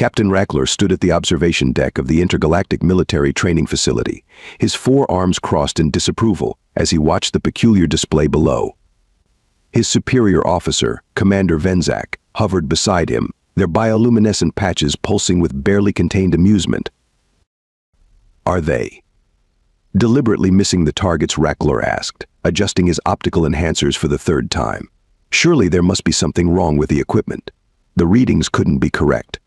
Captain Rackler stood at the observation deck of the Intergalactic Military Training Facility, his forearms crossed in disapproval as he watched the peculiar display below. His superior officer, Commander Venzak, hovered beside him, their bioluminescent patches pulsing with barely contained amusement. "Are they deliberately missing the targets?" Rackler asked, adjusting his optical enhancers for the third time. Surely there must be something wrong with the equipment. The readings couldn't be correct.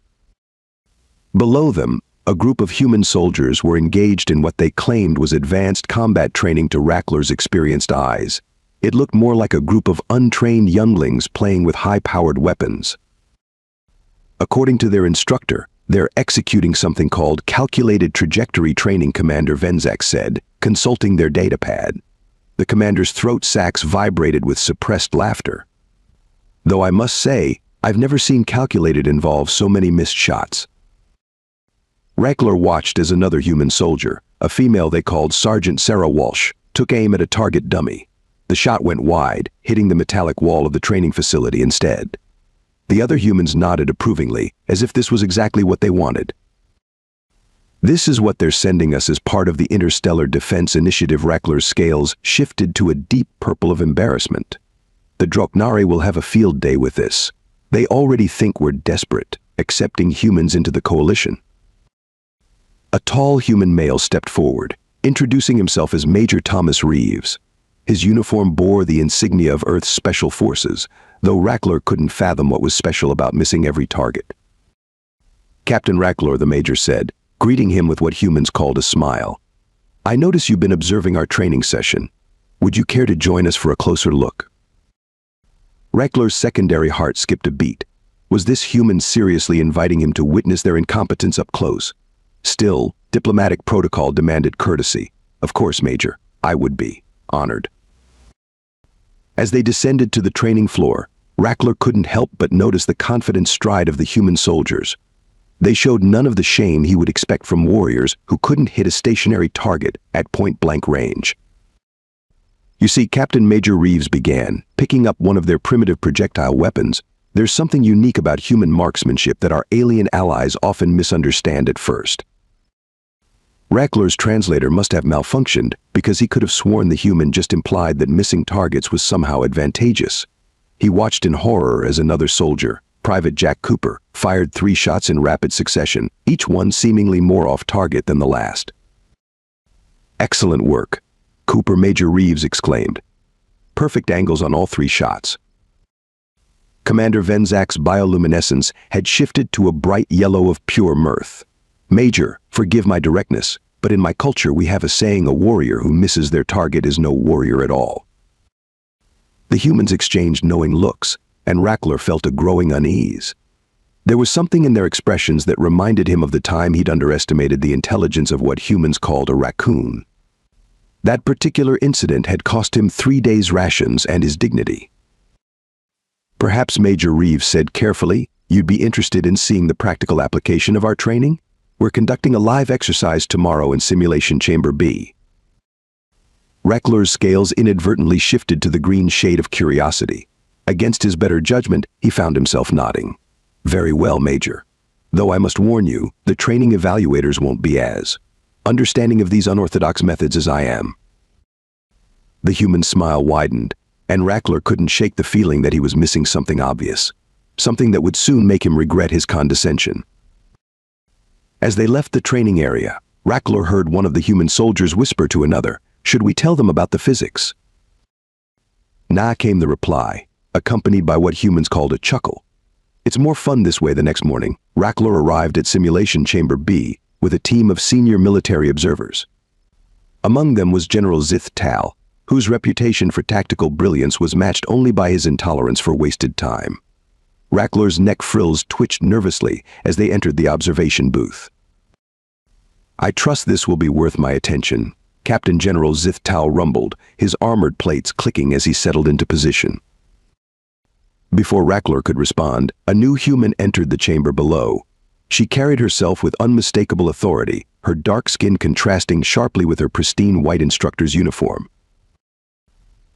Below them, a group of human soldiers were engaged in what they claimed was advanced combat training to Rackler's experienced eyes. It looked more like a group of untrained younglings playing with high-powered weapons. According to their instructor, they're executing something called calculated trajectory training, Commander Venzak said, consulting their datapad. The commander's throat sacs vibrated with suppressed laughter. "Though I must say, I've never seen calculated involve so many missed shots." Rackler watched as another human soldier, a female they called Sergeant Sarah Walsh, took aim at a target dummy. The shot went wide, hitting the metallic wall of the training facility instead. The other humans nodded approvingly, as if this was exactly what they wanted. "This is what they're sending us as part of the Interstellar Defense Initiative." Rackler's scales shifted to a deep purple of embarrassment. "The Droknari will have a field day with this. They already think we're desperate, accepting humans into the coalition." A tall human male stepped forward, introducing himself as Major Thomas Reeves. His uniform bore the insignia of Earth's Special Forces, though Rackler couldn't fathom what was special about missing every target. "Captain Rackler," the major said, greeting him with what humans called a smile. "I notice you've been observing our training session. Would you care to join us for a closer look?" Rackler's secondary heart skipped a beat. Was this human seriously inviting him to witness their incompetence up close? Still, diplomatic protocol demanded courtesy. "Of course, Major, I would be honored." As they descended to the training floor, Rackler couldn't help but notice the confident stride of the human soldiers. They showed none of the shame he would expect from warriors who couldn't hit a stationary target at point-blank range. "You see," Captain Major Reeves began, picking up one of their primitive projectile weapons, "there's something unique about human marksmanship that our alien allies often misunderstand at first." Rackler's translator must have malfunctioned because he could have sworn the human just implied that missing targets was somehow advantageous. He watched in horror as another soldier, Private Jack Cooper, fired 3 shots in rapid succession, each one seemingly more off-target than the last. "Excellent work," Cooper Major Reeves exclaimed. "Perfect angles on all 3 shots." Commander Venzak's bioluminescence had shifted to a bright yellow of pure mirth. "Major, forgive my directness, but in my culture we have a saying, a warrior who misses their target is no warrior at all." The humans exchanged knowing looks, and Rackler felt a growing unease. There was something in their expressions that reminded him of the time he'd underestimated the intelligence of what humans called a raccoon. That particular incident had cost him 3 days' rations and his dignity. "Perhaps," Major Reeves said carefully, "you'd be interested in seeing the practical application of our training? We're conducting a live exercise tomorrow in Simulation Chamber B." Rackler's scales inadvertently shifted to the green shade of curiosity. Against his better judgment, he found himself nodding. "Very well, Major. Though I must warn you, the training evaluators won't be as understanding of these unorthodox methods as I am." The human smile widened, and Rackler couldn't shake the feeling that he was missing something obvious, something that would soon make him regret his condescension. As they left the training area, Rackler heard one of the human soldiers whisper to another, "Should we tell them about the physics?" "Nah," came the reply, accompanied by what humans called a chuckle. "It's more fun this way." The next morning, Rackler arrived at Simulation Chamber B with a team of senior military observers. Among them was General Zith Tal, whose reputation for tactical brilliance was matched only by his intolerance for wasted time. Rackler's neck frills twitched nervously as they entered the observation booth. "I trust this will be worth my attention," Captain General Zith Tal rumbled, his armored plates clicking as he settled into position. Before Rackler could respond, a new human entered the chamber below. She carried herself with unmistakable authority, her dark skin contrasting sharply with her pristine white instructor's uniform.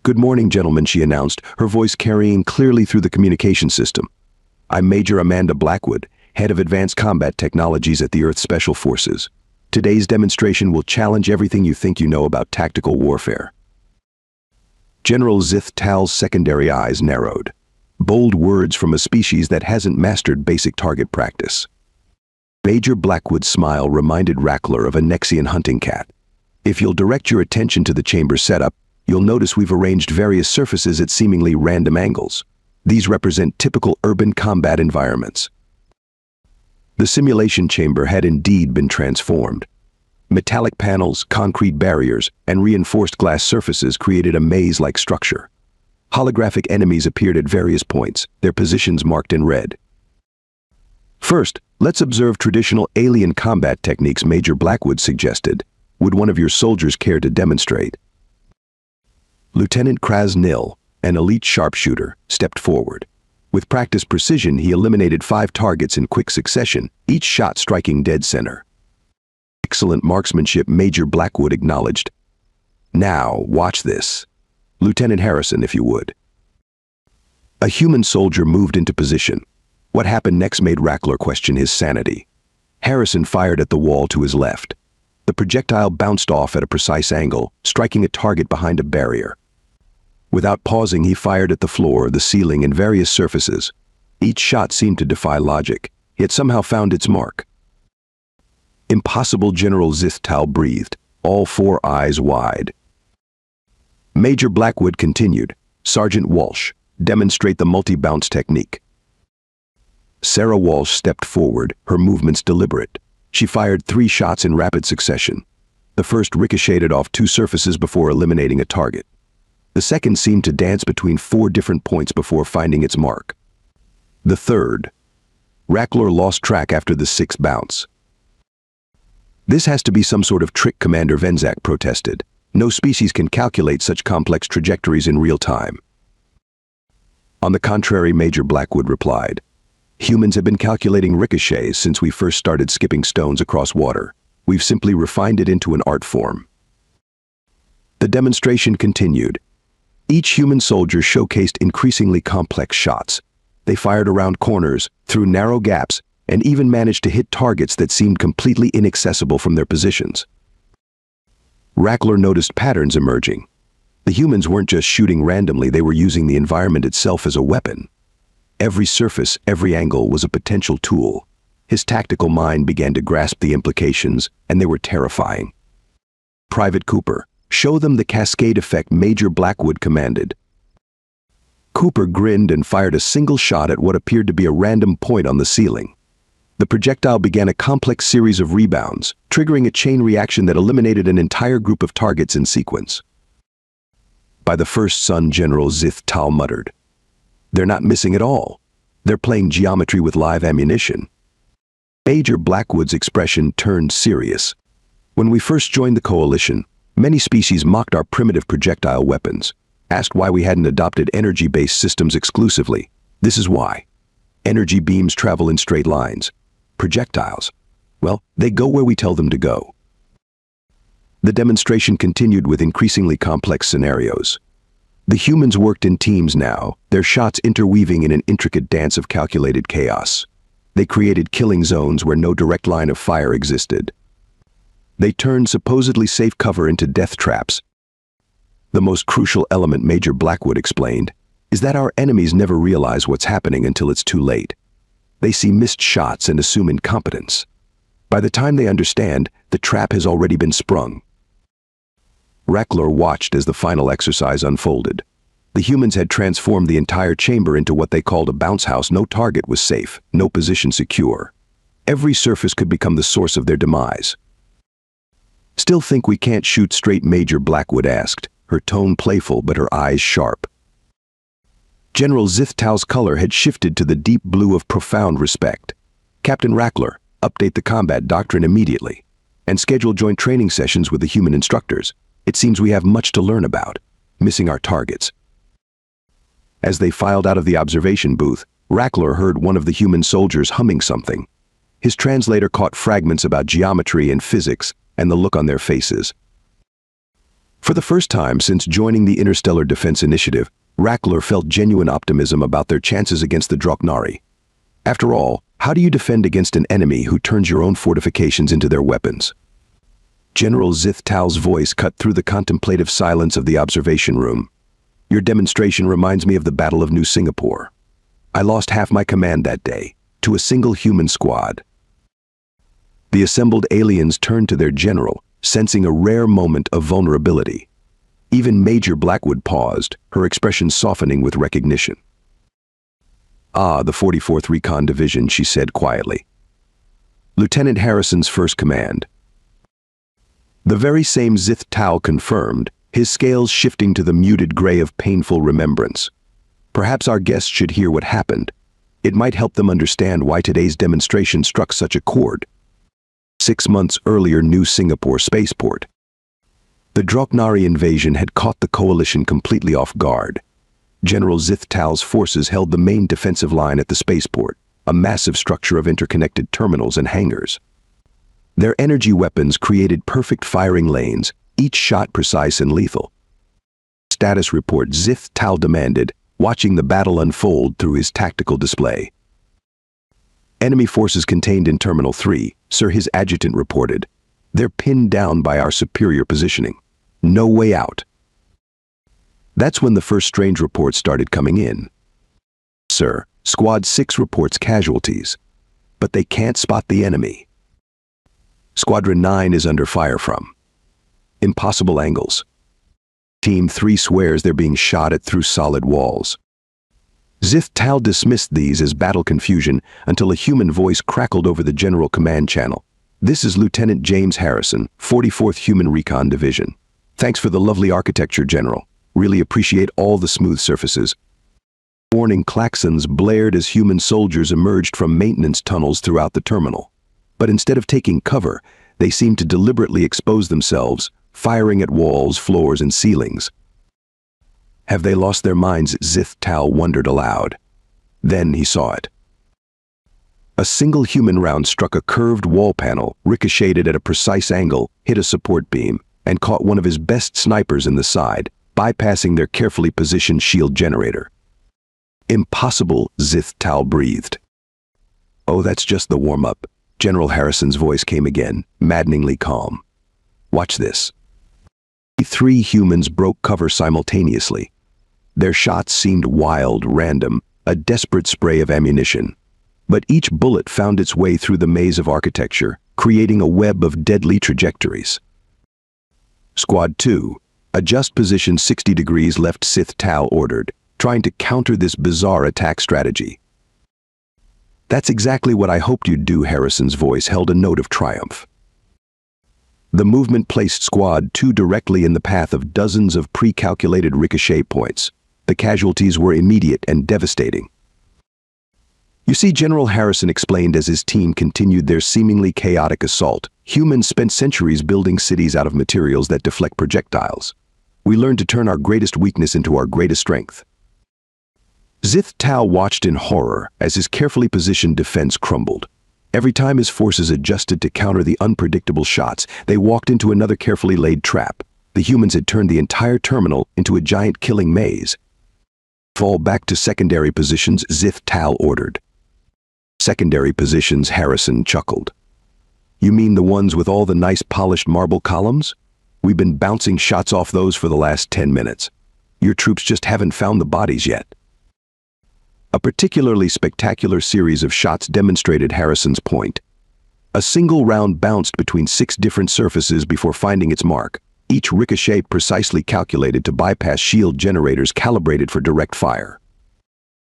"Good morning, gentlemen," she announced, her voice carrying clearly through the communication system. "I'm Major Amanda Blackwood, head of advanced combat technologies at the Earth Special Forces. Today's demonstration will challenge everything you think you know about tactical warfare. General Zith Tal's secondary eyes narrowed. Bold words from a species that hasn't mastered basic target practice. Major Blackwood's smile reminded Rackler of a Nexian hunting cat. If you'll direct your attention to the chamber setup, you'll notice we've arranged various surfaces at seemingly random angles. These represent typical urban combat environments. The simulation chamber had indeed been transformed. Metallic panels, concrete barriers, and reinforced glass surfaces created a maze-like structure. Holographic enemies appeared at various points, their positions marked in red. First, let's observe traditional alien combat techniques Major Blackwood suggested. Would one of your soldiers care to demonstrate? Lieutenant Krasnil, an elite sharpshooter, stepped forward. With practiced precision, he eliminated 5 targets in quick succession, each shot striking dead center. Excellent marksmanship, Major Blackwood acknowledged. Now, watch this. Lieutenant Harrison, if you would. A human soldier moved into position. What happened next made Rackler question his sanity. Harrison fired at the wall to his left. The projectile bounced off at a precise angle, striking a target behind a barrier. Without pausing, he fired at the floor, the ceiling, and various surfaces. Each shot seemed to defy logic, yet somehow found its mark. Impossible, General Zith Tal breathed, all 4 eyes wide. Major Blackwood continued, Sergeant Walsh, demonstrate the multi-bounce technique. Sarah Walsh stepped forward, her movements deliberate. She fired 3 shots in rapid succession. The first ricocheted off 2 surfaces before eliminating a target. The second seemed to dance between 4 different points before finding its mark. The third. Rackler lost track after the 6th bounce. This has to be some sort of trick, Commander Venzak protested. No species can calculate such complex trajectories in real time. On the contrary, Major Blackwood replied, humans have been calculating ricochets since we first started skipping stones across water. We've simply refined it into an art form. The demonstration continued. Each human soldier showcased increasingly complex shots. They fired around corners, through narrow gaps, and even managed to hit targets that seemed completely inaccessible from their positions. Rackler noticed patterns emerging. The humans weren't just shooting randomly, they were using the environment itself as a weapon. Every surface, every angle was a potential tool. His tactical mind began to grasp the implications, and they were terrifying. Private Cooper, show them the cascade effect, Major Blackwood commanded. Cooper grinned and fired a single shot at what appeared to be a random point on the ceiling. The projectile began a complex series of rebounds, triggering a chain reaction that eliminated an entire group of targets in sequence. By the first sun, General Zith Tal muttered, they're not missing at all. They're playing geometry with live ammunition. Major Blackwood's expression turned serious. When we first joined the coalition, many species mocked our primitive projectile weapons, asked why we hadn't adopted energy-based systems exclusively. This is why. Energy beams travel in straight lines. Projectiles, well, they go where we tell them to go. The demonstration continued with increasingly complex scenarios. The humans worked in teams now, their shots interweaving in an intricate dance of calculated chaos. They created killing zones where no direct line of fire existed. They turned supposedly safe cover into death traps. The most crucial element, Major Blackwood explained, is that our enemies never realize what's happening until it's too late. They see missed shots and assume incompetence. By the time they understand, the trap has already been sprung. Rackler watched as the final exercise unfolded. The humans had transformed the entire chamber into what they called a bounce house. No target was safe, no position secure. Every surface could become the source of their demise. Still think we can't shoot straight? Major Blackwood asked, her tone playful but her eyes sharp. General Zith Tal's color had shifted to the deep blue of profound respect. Captain Rackler, update the combat doctrine immediately, and schedule joint training sessions with the human instructors. It seems we have much to learn about, missing our targets. As they filed out of the observation booth, Rackler heard one of the human soldiers humming something. His translator caught fragments about geometry and physics, and the look on their faces. For the first time since joining the Interstellar Defense Initiative, Rackler felt genuine optimism about their chances against the Droknari. After all, How do you defend against an enemy who turns your own fortifications into their weapons? General Zithtal's voice cut through the contemplative silence of the observation room. Your demonstration reminds me of the Battle of New Singapore. I lost half my command that day, to a single human squad. The assembled aliens turned to their general, sensing a rare moment of vulnerability. Even Major Blackwood paused, her expression softening with recognition. "Ah, the 44th Recon Division," she said quietly. "Lieutenant Harrison's first command." The very same Zithtal confirmed, his scales shifting to the muted gray of painful remembrance. Perhaps our guests should hear what happened. It might help them understand why today's demonstration struck such a chord. 6 months earlier, New Singapore spaceport. The Draknari invasion had caught the coalition completely off guard. General Zithtal's forces held the main defensive line at the spaceport, a massive structure of interconnected terminals and hangars. Their energy weapons created perfect firing lanes, each shot precise and lethal. Status report, Zithtal demanded, watching the battle unfold through his tactical display. "Enemy forces contained in Terminal 3, sir," his adjutant reported. "They're pinned down by our superior positioning. No way out." That's when the first strange reports started coming in. "Sir, Squad 6 reports casualties, but they can't spot the enemy. Squadron 9 is under fire from impossible angles. Team 3 swears they're being shot at through solid walls." Zithtal dismissed these as battle confusion until a human voice crackled over the general command channel. "This is Lieutenant James Harrison, 44th Human Recon Division. Thanks for the lovely architecture, General. Really appreciate all the smooth surfaces." Warning klaxons blared as human soldiers emerged from maintenance tunnels throughout the terminal. But instead of taking cover, they seemed to deliberately expose themselves, firing at walls, floors, and ceilings. Have they lost their minds? Zithtal wondered aloud. Then he saw it. A single human round struck a curved wall panel, ricocheted at a precise angle, hit a support beam, and caught one of his best snipers in the side, bypassing their carefully positioned shield generator. "Impossible," Zithtal breathed. "Oh, that's just the warm-up." General Harrison's voice came again, maddeningly calm. "Watch this." 3 humans broke cover simultaneously. Their shots seemed wild, random, a desperate spray of ammunition. But each bullet found its way through the maze of architecture, creating a web of deadly trajectories. "Squad 2, adjust position 60 degrees left," Zithtal ordered, trying to counter this bizarre attack strategy. "That's exactly what I hoped you'd do," Harrison's voice held a note of triumph. The movement placed Squad 2 directly in the path of dozens of pre-calculated ricochet points. The casualties were immediate and devastating. "You see," General Harrison explained as his team continued their seemingly chaotic assault, "humans spent centuries building cities out of materials that deflect projectiles. We learned to turn our greatest weakness into our greatest strength." Zithtal watched in horror as his carefully positioned defense crumbled. Every time his forces adjusted to counter the unpredictable shots, they walked into another carefully laid trap. The humans had turned the entire terminal into a giant killing maze. "Fall back to secondary positions," Zithtal ordered. "Secondary positions," Harrison chuckled. "You mean the ones with all the nice polished marble columns? We've been bouncing shots off those for the last 10 minutes. Your troops just haven't found the bodies yet." A particularly spectacular series of shots demonstrated Harrison's point. A single round bounced between 6 different surfaces before finding its mark, each ricochet precisely calculated to bypass shield generators calibrated for direct fire.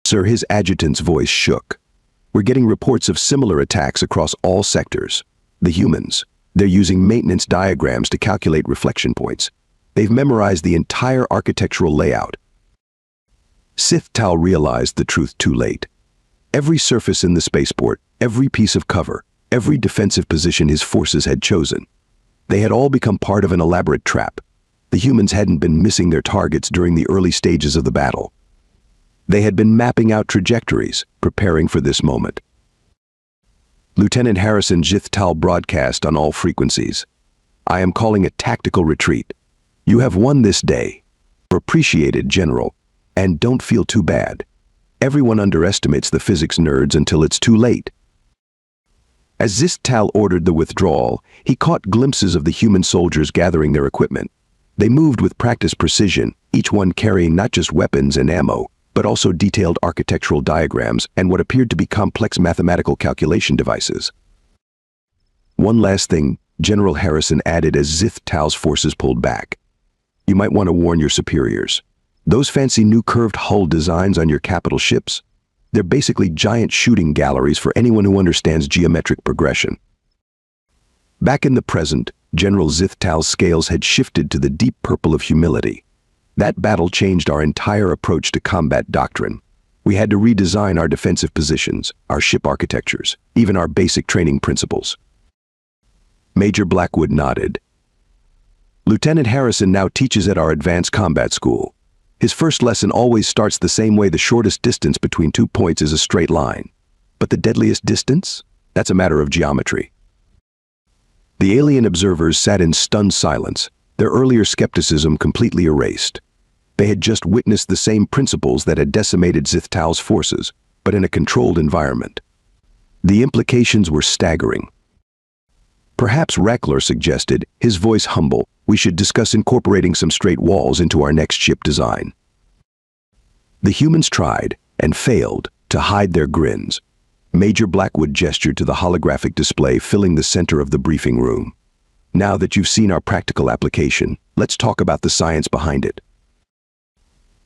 "Sir," his adjutant's voice shook. "We're getting reports of similar attacks across all sectors. The humans, they're using maintenance diagrams to calculate reflection points. They've memorized the entire architectural layout." Zithtal realized the truth too late. Every surface in the spaceport, every piece of cover, every defensive position his forces had chosen, they had all become part of an elaborate trap. The humans hadn't been missing their targets during the early stages of the battle. They had been mapping out trajectories, preparing for this moment. "Lieutenant Harrison," Zithtal broadcast on all frequencies, "I am calling a tactical retreat. You have won this day. Appreciated, General. And don't feel too bad. Everyone underestimates the physics nerds until it's too late. As Zithtal ordered the withdrawal, he caught glimpses of the human soldiers gathering their equipment. They moved with practiced precision, each one carrying not just weapons and ammo, but also detailed architectural diagrams and what appeared to be complex mathematical calculation devices. One last thing, General Harrison added as Zithtal's forces pulled back. You might want to warn your superiors. Those fancy new curved hull designs on your capital ships? They're basically giant shooting galleries for anyone who understands geometric progression. Back in the present, General Zithtal's scales had shifted to the deep purple of humility. That battle changed our entire approach to combat doctrine. We had to redesign our defensive positions, our ship architectures, even our basic training principles. Major Blackwood nodded. Lieutenant Harrison now teaches at our advanced combat school. His first lesson always starts the same way: the shortest distance between 2 points is a straight line. But the deadliest distance? That's a matter of geometry. The alien observers sat in stunned silence, their earlier skepticism completely erased. They had just witnessed the same principles that had decimated Zithtal's forces, but in a controlled environment. The implications were staggering. Perhaps Rackler suggested, his voice humble, we should discuss incorporating some straight walls into our next ship design. The humans tried, and failed, to hide their grins. Major Blackwood gestured to the holographic display filling the center of the briefing room. Now that you've seen our practical application, let's talk about the science behind it.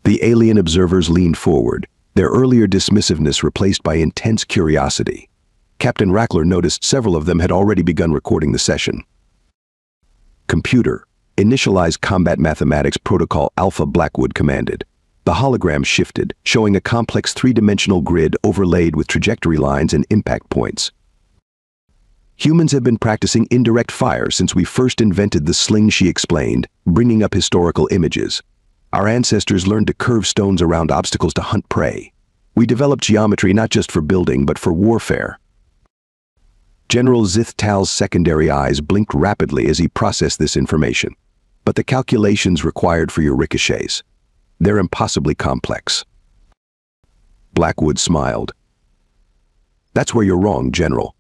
The alien observers leaned forward, their earlier dismissiveness replaced by intense curiosity. Captain Rackler noticed several of them had already begun recording the session. Computer, initialize combat mathematics protocol Alpha, Blackwood commanded. The hologram shifted, showing a complex three-dimensional grid overlaid with trajectory lines and impact points. Humans have been practicing indirect fire since we first invented the sling, she explained, bringing up historical images. Our ancestors learned to curve stones around obstacles to hunt prey. We developed geometry not just for building but for warfare. General Zithtal's secondary eyes blinked rapidly as he processed this information. But the calculations required for your ricochets, they're impossibly complex. Blackwood smiled. That's where you're wrong, General.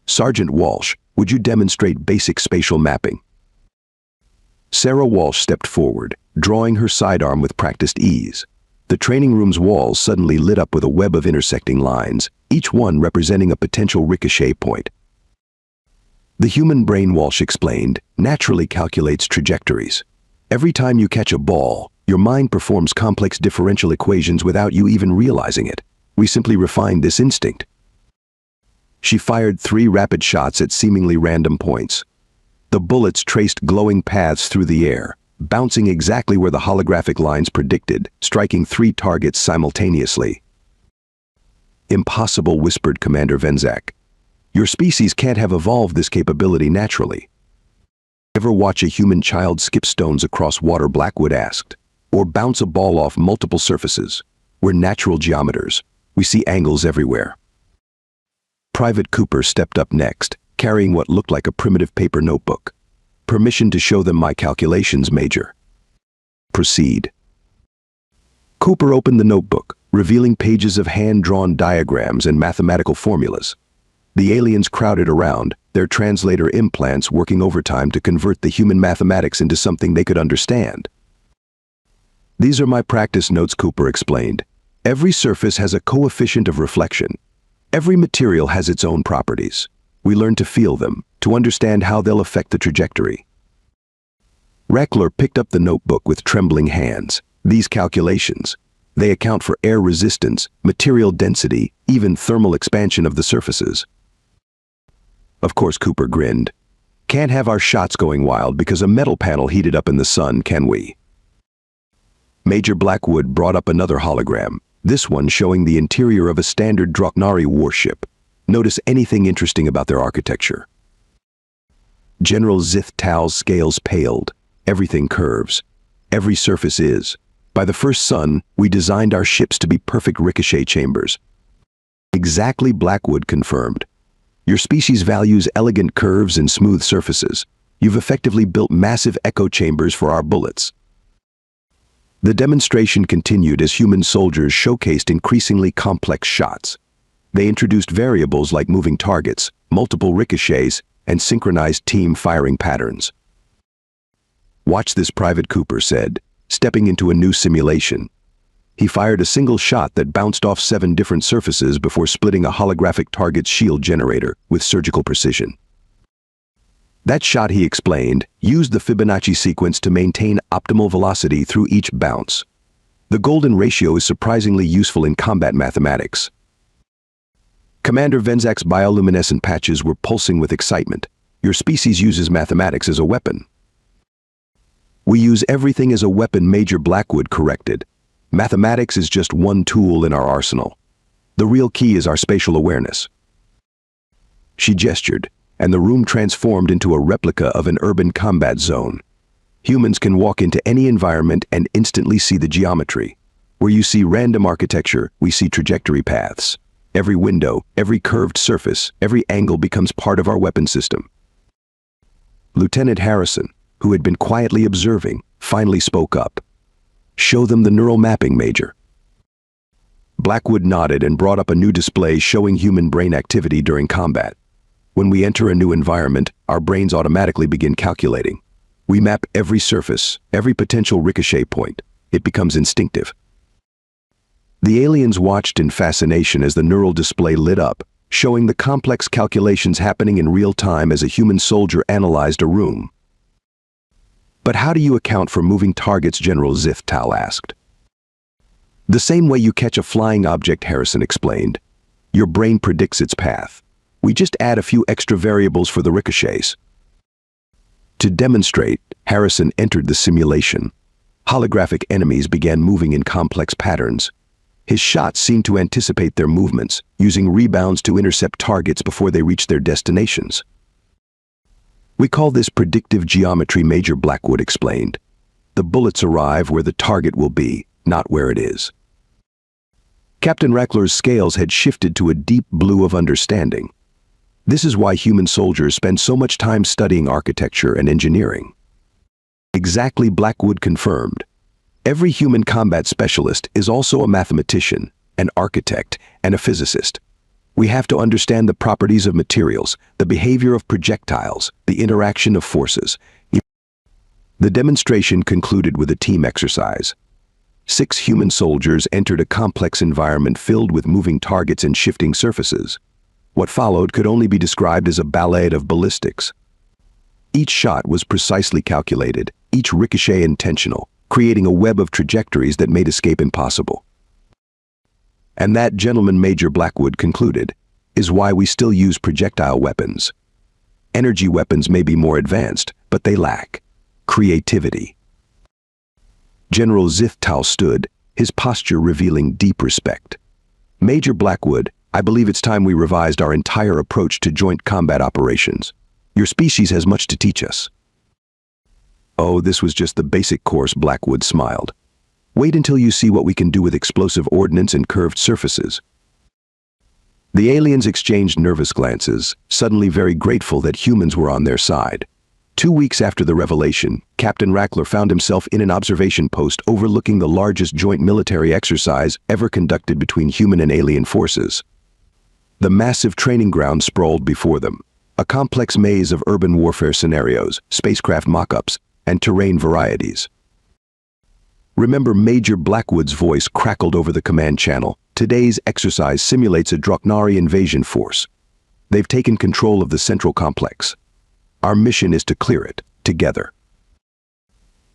Sergeant Walsh, would you demonstrate basic spatial mapping? Sarah Walsh stepped forward, drawing her sidearm with practiced ease. The training room's walls suddenly lit up with a web of intersecting lines, each one representing a potential ricochet point. The human brain, Walsh explained, naturally calculates trajectories. Every time you catch a ball, your mind performs complex differential equations without you even realizing it. We simply refined this instinct. She fired 3 rapid shots at seemingly random points. The bullets traced glowing paths through the air, bouncing exactly where the holographic lines predicted, striking 3 targets simultaneously. Impossible, whispered Commander Venzak. Your species can't have evolved this capability naturally. Ever watch a human child skip stones across water? Blackwood asked. Or bounce a ball off multiple surfaces? We're natural geometers. We see angles everywhere. Private Cooper stepped up next, carrying what looked like a primitive paper notebook. Permission to show them my calculations, Major. Proceed. Cooper opened the notebook, revealing pages of hand-drawn diagrams and mathematical formulas. The aliens crowded around, their translator implants working overtime to convert the human mathematics into something they could understand. These are my practice notes, Cooper explained. Every surface has a coefficient of reflection. Every material has its own properties. We learn to feel them, to understand how they'll affect the trajectory. Rackler picked up the notebook with trembling hands. These calculations, they account for air resistance, material density, even thermal expansion of the surfaces. Of course, Cooper grinned. Can't have our shots going wild because a metal panel heated up in the sun, can we? Major Blackwood brought up another hologram, this one showing the interior of a standard Draknari warship. Notice anything interesting about their architecture? General Zithtal's scales paled. Everything curves. Every surface is. By the first sun, we designed our ships to be perfect ricochet chambers. Exactly, Blackwood confirmed. Your species values elegant curves and smooth surfaces. You've effectively built massive echo chambers for our bullets. The demonstration continued as human soldiers showcased increasingly complex shots. They introduced variables like moving targets, multiple ricochets, and synchronized team firing patterns. "Watch this," Private Cooper said, stepping into a new simulation. He fired a single shot that bounced off 7 different surfaces before splitting a holographic target's shield generator with surgical precision. That shot, he explained, used the Fibonacci sequence to maintain optimal velocity through each bounce. The golden ratio is surprisingly useful in combat mathematics. Commander Venzak's bioluminescent patches were pulsing with excitement. "Your species uses mathematics as a weapon." "We use everything as a weapon," Major Blackwood corrected. "Mathematics is just one tool in our arsenal. The real key is our spatial awareness." She gestured, and the room transformed into a replica of an urban combat zone. Humans can walk into any environment and instantly see the geometry. Where you see random architecture, we see trajectory paths. Every window, every curved surface, every angle becomes part of our weapon system. Lieutenant Harrison, who had been quietly observing, finally spoke up. "Show them the neural mapping, Major." Blackwood nodded and brought up a new display showing human brain activity during combat. When we enter a new environment, our brains automatically begin calculating. We map every surface, every potential ricochet point. It becomes instinctive. The aliens watched in fascination as the neural display lit up, showing the complex calculations happening in real time as a human soldier analyzed a room. "But how do you account for moving targets?" General Zithtal asked. "The same way you catch a flying object," Harrison explained. "Your brain predicts its path. We just add a few extra variables for the ricochets." To demonstrate, Harrison entered the simulation. Holographic enemies began moving in complex patterns. His shots seemed to anticipate their movements, using rebounds to intercept targets before they reached their destinations. "We call this predictive geometry," Major Blackwood explained. "The bullets arrive where the target will be, not where it is." Captain Rackler's scales had shifted to a deep blue of understanding. This is why human soldiers spend so much time studying architecture and engineering. Exactly, Blackwood confirmed. Every human combat specialist is also a mathematician, an architect, and a physicist. We have to understand the properties of materials, the behavior of projectiles, the interaction of forces. The demonstration concluded with a team exercise. 6 human soldiers entered a complex environment filled with moving targets and shifting surfaces. What followed could only be described as a ballet of ballistics. Each shot was precisely calculated, each ricochet intentional, creating a web of trajectories that made escape impossible. "And that, gentleman," Major Blackwood concluded, "is why we still use projectile weapons. Energy weapons may be more advanced, but they lack creativity." General Zithtal stood, his posture revealing deep respect. "Major Blackwood, I believe it's time we revised our entire approach to joint combat operations. Your species has much to teach us." "Oh, this was just the basic course," Blackwood smiled. "Wait until you see what we can do with explosive ordnance and curved surfaces." The aliens exchanged nervous glances, suddenly very grateful that humans were on their side. 2 weeks after the revelation, Captain Rackler found himself in an observation post overlooking the largest joint military exercise ever conducted between human and alien forces. The massive training ground sprawled before them, a complex maze of urban warfare scenarios, spacecraft mock-ups, and terrain varieties. "Remember," Major Blackwood's voice crackled over the command channel, "today's exercise simulates a Draknari invasion force. They've taken control of the central complex. Our mission is to clear it, together."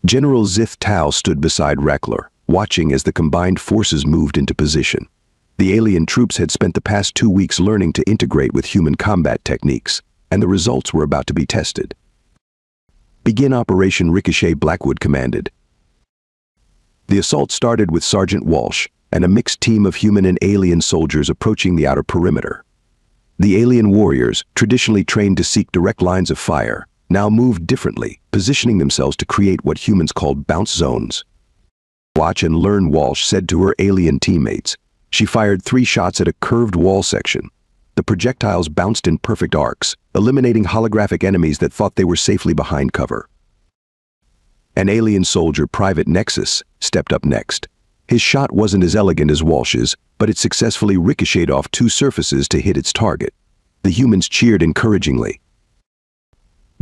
General Zithtal stood beside Rackler, watching as the combined forces moved into position. The alien troops had spent the past 2 weeks learning to integrate with human combat techniques, and the results were about to be tested. "Begin Operation Ricochet," Blackwood commanded. The assault started with Sergeant Walsh and a mixed team of human and alien soldiers approaching the outer perimeter. The alien warriors, traditionally trained to seek direct lines of fire, now moved differently, positioning themselves to create what humans called bounce zones. "Watch and learn," Walsh said to her alien teammates. She fired 3 shots at a curved wall section. The projectiles bounced in perfect arcs, eliminating holographic enemies that thought they were safely behind cover. An alien soldier, Private Nexus, stepped up next. His shot wasn't as elegant as Walsh's, but it successfully ricocheted off 2 surfaces to hit its target. The humans cheered encouragingly.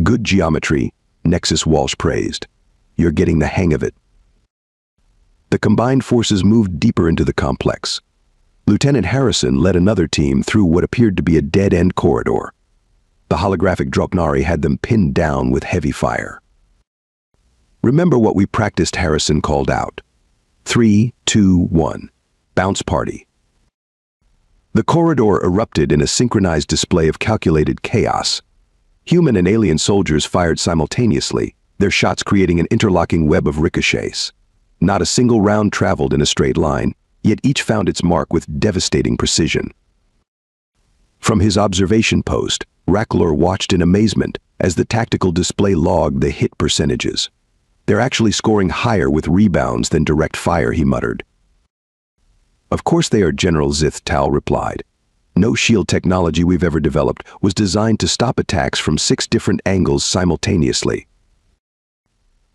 "Good geometry," Nexus Walsh praised. "You're getting the hang of it." The combined forces moved deeper into the complex. Lieutenant Harrison led another team through what appeared to be a dead-end corridor. The holographic Droknari had them pinned down with heavy fire. "Remember what we practiced," Harrison called out. 3, 2, 1. Bounce party. The corridor erupted in a synchronized display of calculated chaos. Human and alien soldiers fired simultaneously, their shots creating an interlocking web of ricochets. Not a single round traveled in a straight line, yet each found its mark with devastating precision. From his observation post, Rackler watched in amazement as the tactical display logged the hit percentages. "They're actually scoring higher with rebounds than direct fire," he muttered. "Of course they are," General Zith Tal replied. "No shield technology we've ever developed was designed to stop attacks from 6 different angles simultaneously."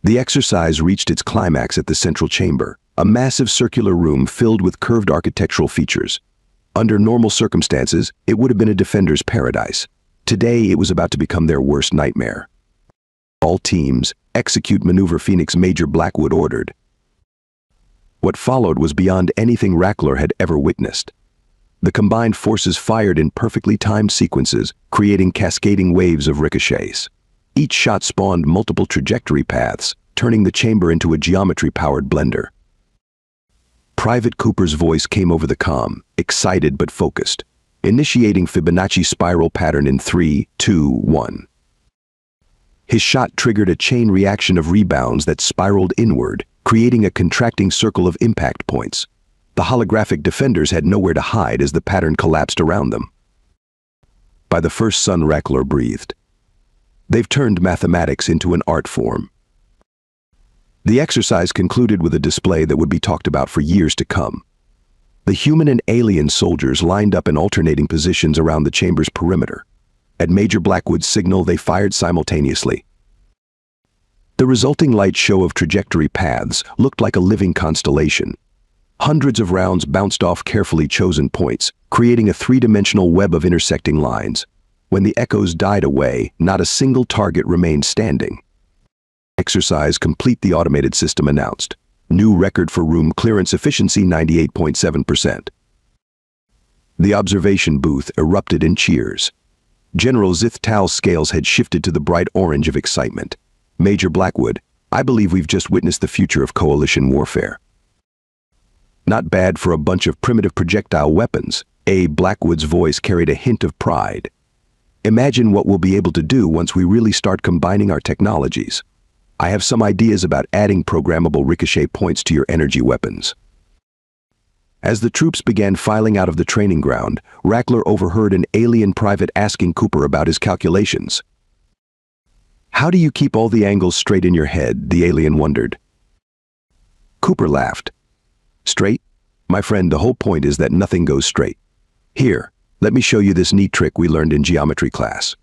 The exercise reached its climax at the central chamber, a massive circular room filled with curved architectural features. Under normal circumstances, it would have been a defender's paradise. Today, it was about to become their worst nightmare. "All teams, execute maneuver," Phoenix Major Blackwood ordered. What followed was beyond anything Rackler had ever witnessed. The combined forces fired in perfectly timed sequences, creating cascading waves of ricochets. Each shot spawned multiple trajectory paths, turning the chamber into a geometry-powered blender. Private Cooper's voice came over the comm, excited but focused, initiating Fibonacci spiral pattern in 3, 2, 1. His shot triggered a chain reaction of rebounds that spiraled inward, creating a contracting circle of impact points. The holographic defenders had nowhere to hide as the pattern collapsed around them. By the first sun, Rackler breathed. They've turned mathematics into an art form. The exercise concluded with a display that would be talked about for years to come. The human and alien soldiers lined up in alternating positions around the chamber's perimeter. At Major Blackwood's signal, they fired simultaneously. The resulting light show of trajectory paths looked like a living constellation. Hundreds of rounds bounced off carefully chosen points, creating a 3-dimensional web of intersecting lines. When the echoes died away, not a single target remained standing. "Exercise complete," the automated system announced. "New record for room clearance efficiency, 98.7%. The observation booth erupted in cheers. General Zith Tal's scales had shifted to the bright orange of excitement. "Major Blackwood, I believe we've just witnessed the future of coalition warfare." "Not bad for a bunch of primitive projectile weapons," Blackwood's voice carried a hint of pride. "Imagine what we'll be able to do once we really start combining our technologies. I have some ideas about adding programmable ricochet points to your energy weapons." As the troops began filing out of the training ground, Rackler overheard an alien private asking Cooper about his calculations. "How do you keep all the angles straight in your head?" the alien wondered. Cooper laughed. "Straight? My friend, the whole point is that nothing goes straight. Here, let me show you this neat trick we learned in geometry class."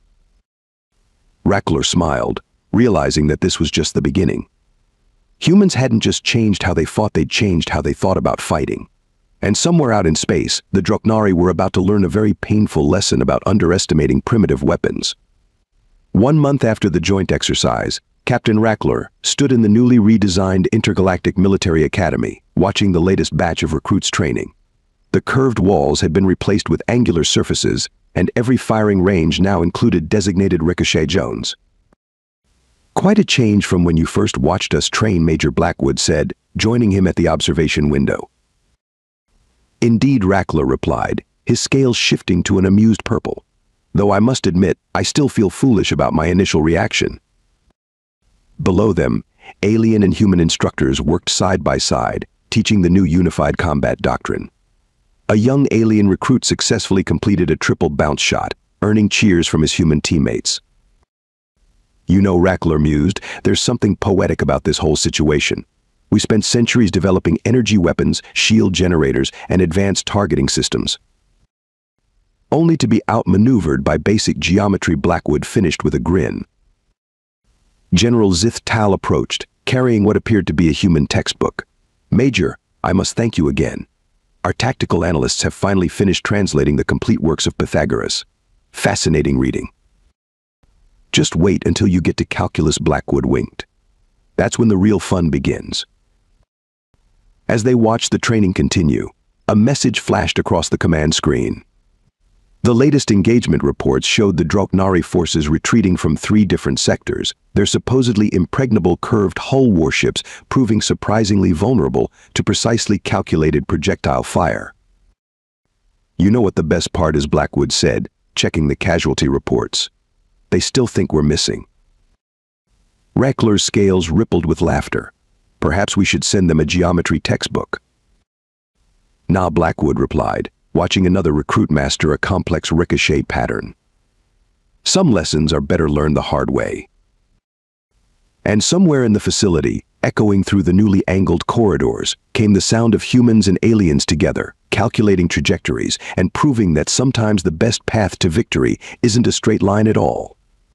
Rackler smiled, realizing that this was just the beginning. Humans hadn't just changed how they fought, they'd changed how they thought about fighting. And somewhere out in space, the Droknari were about to learn a very painful lesson about underestimating primitive weapons. 1 month after the joint exercise, Captain Rackler stood in the newly redesigned Intergalactic Military Academy, watching the latest batch of recruits training. The curved walls had been replaced with angular surfaces, and every firing range now included designated ricochet zones. "Quite a change from when you first watched us train," Major Blackwood said, joining him at the observation window. "Indeed," Rackler replied, his scales shifting to an amused purple. "Though I must admit, I still feel foolish about my initial reaction." Below them, alien and human instructors worked side by side, teaching the new unified combat doctrine. A young alien recruit successfully completed a triple bounce shot, earning cheers from his human teammates. "You know," Rackler mused, "there's something poetic about this whole situation. We spent centuries developing energy weapons, shield generators, and advanced targeting systems, only to be outmaneuvered by basic geometry." Blackwood finished with a grin. General Zith Tal approached, carrying what appeared to be a human textbook. "Major, I must thank you again. Our tactical analysts have finally finished translating the complete works of Pythagoras. Fascinating reading. Just wait until you get to calculus. Blackwood winked. That's when the real fun begins. As they watched the training continue, a message flashed across the command screen. The latest engagement reports showed the Draupnari forces retreating from 3 different sectors, their supposedly impregnable curved hull warships proving surprisingly vulnerable to precisely calculated projectile fire. You know what the best part is, Blackwood said, checking the casualty reports. They still think we're missing. Rackler's scales rippled with laughter. Perhaps we should send them a geometry textbook. Nah, Blackwood replied, watching another recruit master a complex ricochet pattern. Some lessons are better learned the hard way. And somewhere in the facility, echoing through the newly angled corridors, came the sound of humans and aliens together, calculating trajectories and proving that sometimes the best path to victory isn't a straight line at all.